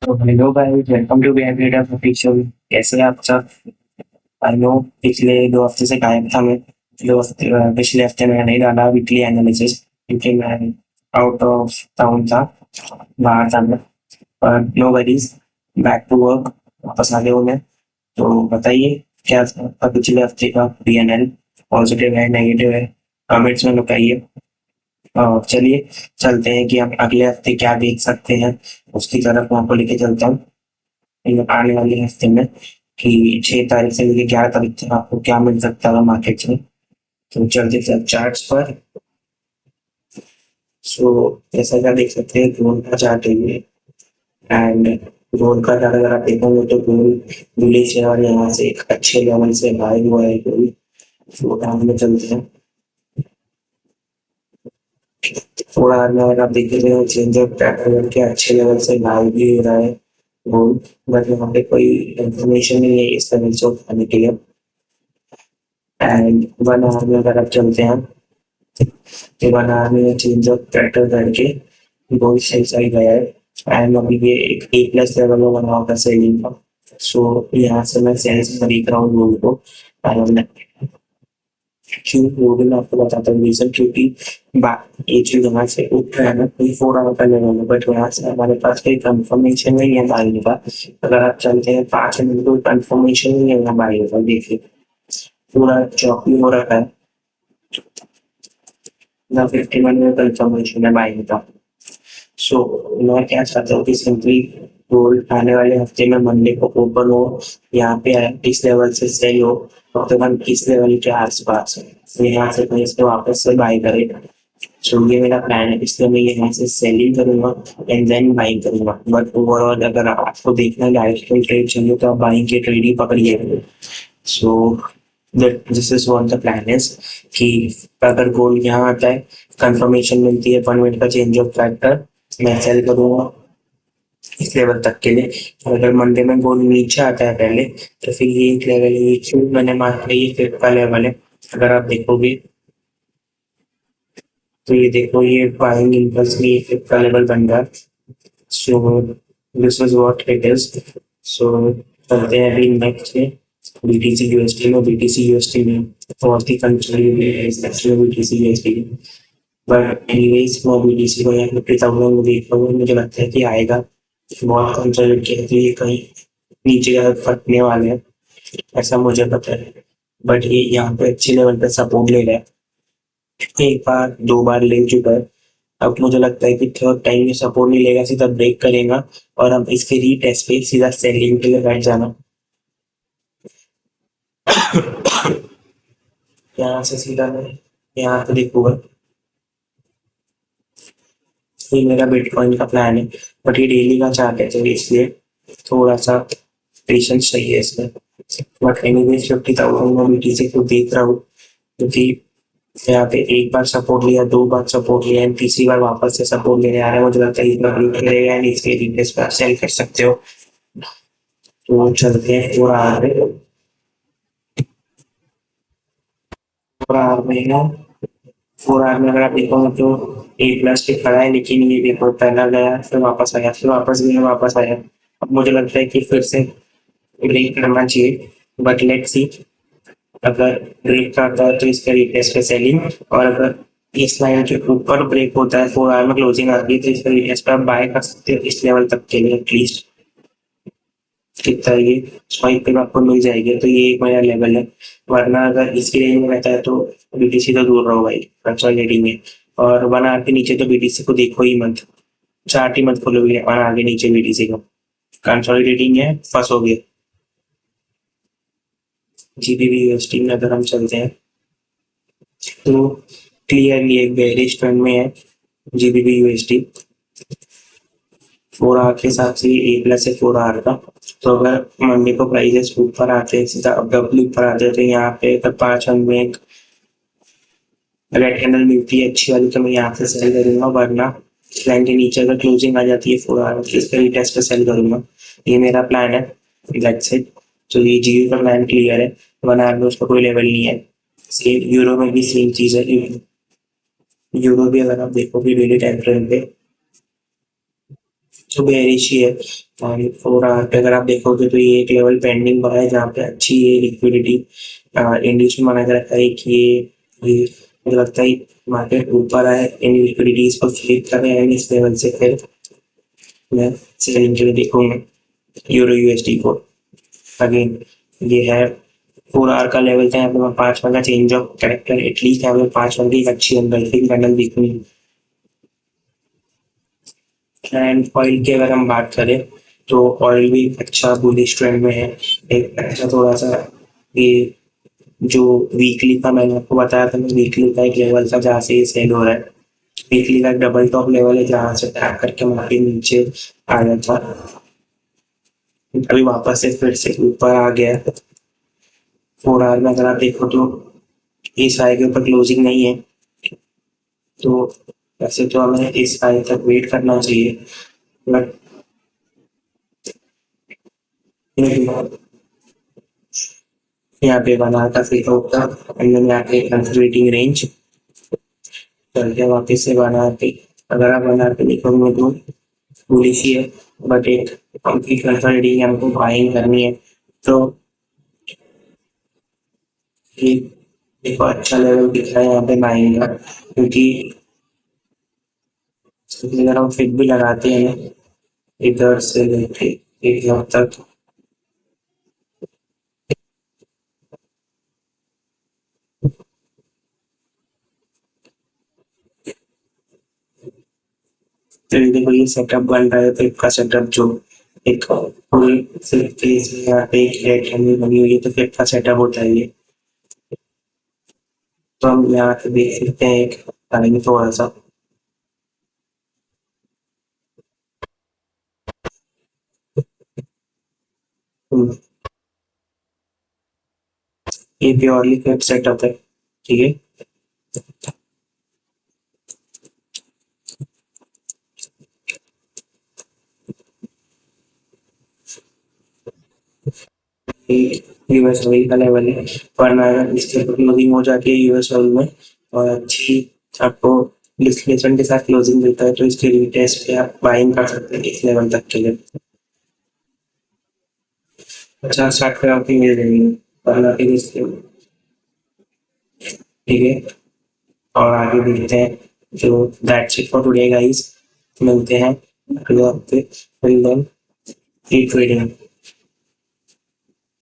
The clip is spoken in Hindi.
तो hello guys, welcome to BIB official. कैसे हैं आप सब? आई नो पिछले 2 हफ्ते से गायब था मैं। पिछले हफ्ते मैंने नहीं डाला वीकली एनालिसिस क्योंकि मैं आउट ऑफ टाउन था, बाहर था मैं। पर no worries, back to work, वापस आ गया हूँ मैं। तो बताइए, क्या था आपका पिछले हफ्ते का पीएनएल? पॉजिटिव है, नेगेटिव है? कमेंट्स में बताइए। और चलिए चलते हैं कि हम अगले हफ्ते क्या देख सकते हैं, उसकी तरफ मैं आपको लेके चलता हूँ। इन आने वाले हफ्ते में कि 6 तारीख से लेकर 11 तारीख तक आपको क्या मिल सकता है मार्केट में। तो चलते चल चार्ट्स पर। सो जैसा कि आप देख सकते हैं, गोल्ड का चार्ट है ये। एंड गोल्ड का चार्ट अगर आप देखोगे तो गोल्ड बुलिश है और यहाँ से एक अच्छे लेवल से बाय हुआ है गोल्ड। तो टाइम में चलते हैं। 4 आवर में अगर आप देखेंगे तो चेंज ऑफ पैटर्न के अच्छे लेवल से बाय भी हो रहा है गोल्ड। बट यहाँ पे कोई इंफॉर्मेशन नहीं है इस लेवल से उठाने के लिए। एंड 1 आवर में अगर आप चलते हैं के बाद में चेंज ऑफ पैटर्न करके बहुत सही सही गया है। एंड अभी ये एक ए प्लस लेवल में बना होगा सेलिंग का। सो यहाँ से मैं सेल्स खरीद रहा हूँ गोल्ड को। एंड क्यों गोल्ड में आपको बताता हूँ रीजन, क्योंकि ये जो यहाँ से उठ रहा है ना, कोई 4 आवर का लेवल है, बट यहाँ से हमारे पास कोई कंफर्मेशन नहीं है बाइंग का। अगर आप चलते हैं 5 मिनट, कोई कंफर्मेशन नहीं है यहाँ बाइंग का। देखिए पूरा चौकी हो रखा है ना, 51 में कंफर्मेशन है बाइंग का। सो मैं क्या चाहता हूँ कि सिंपली गोल्ड आने वाले हफ्ते में मंडे को ओपन हो, यहाँ पे इस लेवल से सेल हो, और तो हम इस लेवल के आसपास है, तो यहाँ से कहीं से वापस से बाई करेगा। सो ये मेरा प्लान है, इसलिए मैं यहाँ से सेलिंग करूंगा एंड देन बाइंग करूंगा। बट ओवरऑल अगर आपको देखना है डायरेक्शनल ट्रेड चाहिए तो आप बाइंग की ट्रेड ही पकड़िए। सो this is what the plan is कि अगर गोल्ड यहाँ आता है, कंफर्मेशन मिलती है 1 मिनट का चेंज ऑफ फैक्टर, मैं सेल करूंगा इस लेवल तक के लिए। और अगर मंडे में गोल्ड नीचे आता है पहले, तो फिर ये एक लेवल है, ये मैंने मान लिया ये फिर का लेवल है। अगर आप देखोगे तो ये देखो, ये बाइंग इम्पल्स में ये फिर का लेवल बन रहा है। So this is what it is. So चलते हैं अभी नेक्स्ट में बीटीसी यूएसडी में। बीटीसी यूएसडी में बहुत ही कंट्रोल है बीटीसी यूएसडी। बट एनीवेज मैं बीटीसी को यहाँ 50,000 में देख रहा हूँ, मुझे लगता है कि आएगा। बहुत कंसल्ट किया तो ये कहीं नीचे का फटने वाले हैं, ऐसा मुझे पता है। बट ये यहाँ पे अच्छे लेवल पे सपोर्ट ले रहा है, एक बार 2 बार ले चुका है। अब मुझे लगता है कि थर्ड टाइम ये सपोर्ट नहीं लेगा, सीधा ब्रेक करेगा और हम इसके रीटेस्ट पे सीधा सेलिंग के लिए बैठ जाना। यहाँ से सीधा मैं यहाँ पे देखूंगा। ये मेरा बिटकॉइन का प्लान है, बट ये डेली का चार्ट है तो इसलिए थोड़ा सा पेशेंस चाहिए इसमें। बट एनीवेज 50,000 में बीटीसी को देख रहा हूँ, क्योंकि यहाँ पे एक बार सपोर्ट लिया, 2 बार सपोर्ट लिया एंड तीसरी बार वापस से सपोर्ट लेने आ रहा है। मुझे लगता है इस बार ब्रेक करेगा एंड इसके रिप्लेस पर सेल कर सकते हो। तो चलते हैं पूरा आ रहे, पूरा आ रहे हैं। 4 आवर में अगर आप देखोगे तो ए प्लस पे खड़ा है, लेकिन ये देखो पहला गया फिर वापस आया, फिर वापस गया वापस आया। अब मुझे लगता है कि फिर से ब्रेक करना चाहिए, बट लेट्स सी। अगर ब्रेक करता है तो इसके रिप्लेस पे सेलिंग, और अगर इस लाइन के ऊपर ब्रेक होता है, 4 आवर में क्लोजिंग आती है, तो इसके रिप्लेस पे आप बाय कर सकते हो इस लेवल तक के लिए एटलीस्ट। कितना ये स्वाइप पे आपको मिल जाएगी, तो ये एक मेरा लेवल है। वरना अगर इसकी रेंज में रहता है तो बीटीसी तो दूर रहो भाई, कंसोलिडेटिंग है। और 1 आवर के नीचे तो बीटीसी को देखो ही मत, चार्ट ही मत खोलोगे 1 आवर के नीचे बीटीसी को, कंसोलिडेटिंग है, फंसोगे। जीबीबी यूएसडी में अगर हम चलते हैं तो क्लियरली एक बेरिश ट्रेंड में है जीबीबी यूएसडी। 4 आवर के हिसाब से ए प्लस है 4 आवर का। तो अगर मंडे को प्राइजेस ऊपर आते हैं, सीधा डब्ल्यू ऊपर आते हैं, तो यहाँ पे अगर 5 अंक में एक रेड कैंडल मिलती है अच्छी वाली, तो मैं यहाँ से सेल करूंगा। वरना लाइन के नीचे अगर क्लोजिंग आ जाती है 4 आवर की, इसका रीटेस्ट पे सेल करूंगा। ये मेरा प्लान है, दैट्स इट। तो ये जीओ का प्लान क्लियर है। 1 आवर में उसका कोई लेवल नहीं है। सेम यूरो में भी सेम चीज है। यूरो भी अगर आप देखोगे डेली टाइम फ्रेम पे, जो बेरिश ही है। और 4 आवर पे अगर आप देखोगे तो ये एक लेवल पेंडिंग पड़ा है जहाँ पे अच्छी ये लिक्विडिटी इंड्यूस में माना जा रखा है कि ये मुझे लगता है मार्केट ऊपर आए, इन लिक्विडिटीज को फ्लिप करें एंड इस लेवल से फिर मैं सेलिंग के लिए देखूंगा यूरो यूएसडी को। अगेन ये है 4 आवर का लेवल था, यहाँ पे मैं 5 का चेंज ऑफ कैरेक्टर एटलीस्ट यहाँ पे 5 की एक अच्छी एंगल्फिंग कैंडल दिखनी। एंड ऑयल की अगर हम बात करें तो ऑयल भी अच्छा बुलिश ट्रेंड में है। एक अच्छा थोड़ा सा ये जो वीकली का मैंने आपको बताया था, मैं वीकली का एक लेवल था जहाँ से ये सेल हो रहा है। वीकली का एक डबल टॉप लेवल है जहाँ से टैप करके मार्केट नीचे आ गया था, अभी वापस से फिर से ऊपर आ गया। 4 आवर में अगर आप देखो तो इस हाई के ऊपर क्लोजिंग नहीं है, तो वैसे तो हमें इस हाई तक वेट करना चाहिए, बट यहाँ पे बना था फिर होता एंड देन यहाँ पे कंसोलिडेटिंग रेंज चल गया वापस से बना पे। अगर आप बना पे देखोगे तो बुलिश ही है, बट एक कंप्लीट कंसोलिडेटिंग हमको बाइंग करनी है। तो ये एक अच्छा लेवल दिख रहा है यहाँ पे बाइंग का, क्योंकि अगर हम फिट भी लगाते हैं ना इधर से लेके एक यहाँ तक, तो ये देखो ये सेटअप बन रहा है फिर का सेटअप जो एक पूरी सिर्फ फेस में यहाँ पे एक रेड कैंडल बनी हुई है, तो फिर का सेटअप होता है ये। तो हम यहाँ पे देख सकते हैं एक टाइम थोड़ा सा ये प्योरली फिट सेटअप है, ठीक है। यूएस ऑयल का लेवल है, वरना अगर इसके ऊपर क्लोजिंग हो जाती है यूएस ऑयल में और अच्छी आपको डिस्प्लेसमेंट के साथ क्लोजिंग देता है तो इसके रीटेस्ट पे आप बाइंग कर सकते हैं इस लेवल तक के लिए। अच्छा स्टार्ट करा के मिल जाएंगे वरना फिर इसके, ठीक है। और आगे देखते हैं। जो that's it for today guys, मिलते हैं अगले हफ्ते। Till then keep trading.